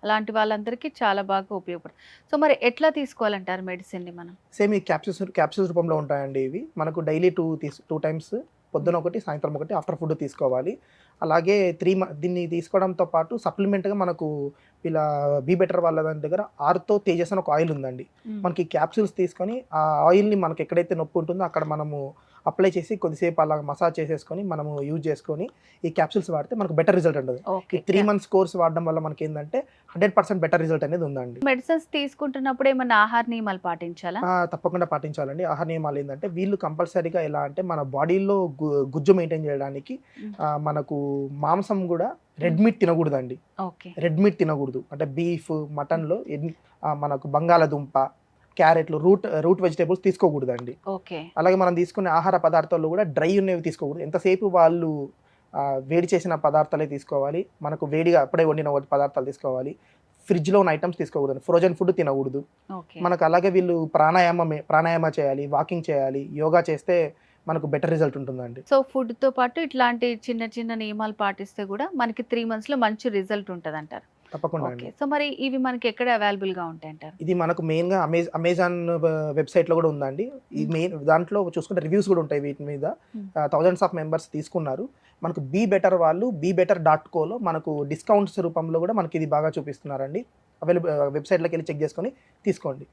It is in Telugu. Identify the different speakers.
Speaker 1: అలాంటి వాళ్ళందరికీ చాలా బాగా ఉపయోగపడుతుంది. సో, మరి ఎట్లా తీసుకోవాలంటారు మెడిసిన్‌ని మనం?
Speaker 2: సేమ్ ఈ క్యాప్సూల్స్ రూపంలో ఉంటాయండి ఇవి. మనకు డైలీ 2 టైమ్స్ పొద్దున ఒకటి, సాయంత్రం ఒకటి ఆఫ్టర్ ఫుడ్ తీసుకోవాలి. అలాగే దీన్ని తీసుకోవడంతో పాటు సప్లిమెంట్‌గా మనకు ఇలా బీ బెటర్ వాళ్ళ దాని దగ్గర ఆర్తో తేజస్ అని ఒక ఆయిల్ ఉందండి.
Speaker 1: హ్మ్.
Speaker 2: మనకి క్యాప్సూల్స్ తీసుకొని ఆ ఆయిల్‌ని మనకి ఎక్కడైతే నొప్పి ఉంటుందో అక్కడ మనము అప్లై చేసి కొద్దిసేపు అలా మసాజ్ చేసేసుకొని మనము యూజ్ చేసుకొని ఈ క్యాప్సూల్స్ వాడితే మనకు బెటర్ రిజల్ట్ ఉంటది.
Speaker 1: ఓకే.
Speaker 2: ఈ 3 మంత్స్ కోర్స్ వాడడం వల్ల మనకేందంటే 100% బెటర్ రిజల్ట్ అనేది ఉందండి.
Speaker 1: మెడిసిన్స్ తీసుకుంటున్నప్పుడు ఏమన్నా ఆహార నియమాలు పాటించాలా?
Speaker 2: తప్పకుండా పాటించాలండి. ఆహార నియమాలేందంటే వీళ్ళు కంపల్సరీగా ఎలా అంటే మన బాడీలో గుజ్జు మెయింటైన్ చేయడానికి
Speaker 1: హ్మ్.
Speaker 2: మనకు మాంసం గూడా రెడ్ మీట్ తినగూడదండి.
Speaker 1: ఓకే.
Speaker 2: రెడ్ మీట్ తినగూడదు. అంటే బీఫ్, మటన్‌లో మనకు బంగాళాదుంప, క్యారెట్లు, రూట్ వెజిటబుల్స్ తీసుకోకూడదండి.
Speaker 1: ఓకే.
Speaker 2: అలాగే మనం తీసుకునే ఆహార పదార్థాల్లో గూడా డ్రై ఉన్నవి తీసుకోకూడదు. ఎంతసేపు వాళ్ళు వేడి చేసిన పదార్థాలే తీసుకోవాలి. మనకు వేడిగా అప్పుడే వండిన పదార్థాలు తీసుకోవాలి. ఫ్రిడ్జ్‌లో ఉన్న ఐటెమ్స్ తీసుకోకూడదు. ఫ్రోజన్ ఫుడ్ తినకూడదు.
Speaker 1: ఓకే.
Speaker 2: మనకు అలాగే వీళ్ళు ప్రాణాయామ చేయాలి, వాకింగ్ చేయాలి, యోగా చేస్తే మనకు బెటర్ రిజల్ట్ ఉంటుందండి.
Speaker 1: సో, ఫుడ్‌తో పాటు ఇట్లాంటి చిన్న చిన్న నియమాలు పాటిస్తే గూడా మనకి 3 మంత్స్‌లో మంచి రిజల్ట్ ఉంటదంటారు.
Speaker 2: తప్పకుండా
Speaker 1: ఓకే.
Speaker 2: అండి.
Speaker 1: సో, మరి ఇవి మనకి ఎక్కడ అవైలబుల్‌గా ఉంటాయంటారు?
Speaker 2: ఇది మనకు మెయిన్‌గా అమెజాన్ వెబ్‌సైట్‌లో గూడా ఉందండి. ఈ
Speaker 1: హ్మ్.
Speaker 2: మెయిన్ దాంట్లో చూసుకుంటే రివ్యూస్ గూడా ఉంటాయి వీటి మీద.
Speaker 1: హ్మ్.
Speaker 2: థౌసండ్స్ ఆఫ్ మెంబర్స్ తీసుకున్నారు. మనకు బీ బెటర్ వాళ్ళు bebetter.coలో మనకు డిస్కౌంట్స్ రూపంలో గూడా మనకి ఇది బాగా చూపిస్తున్నారండి. వెబ్‌సైట్‌లోకెళ్ళి చెక్ చేసుకొని తీసుకోండి.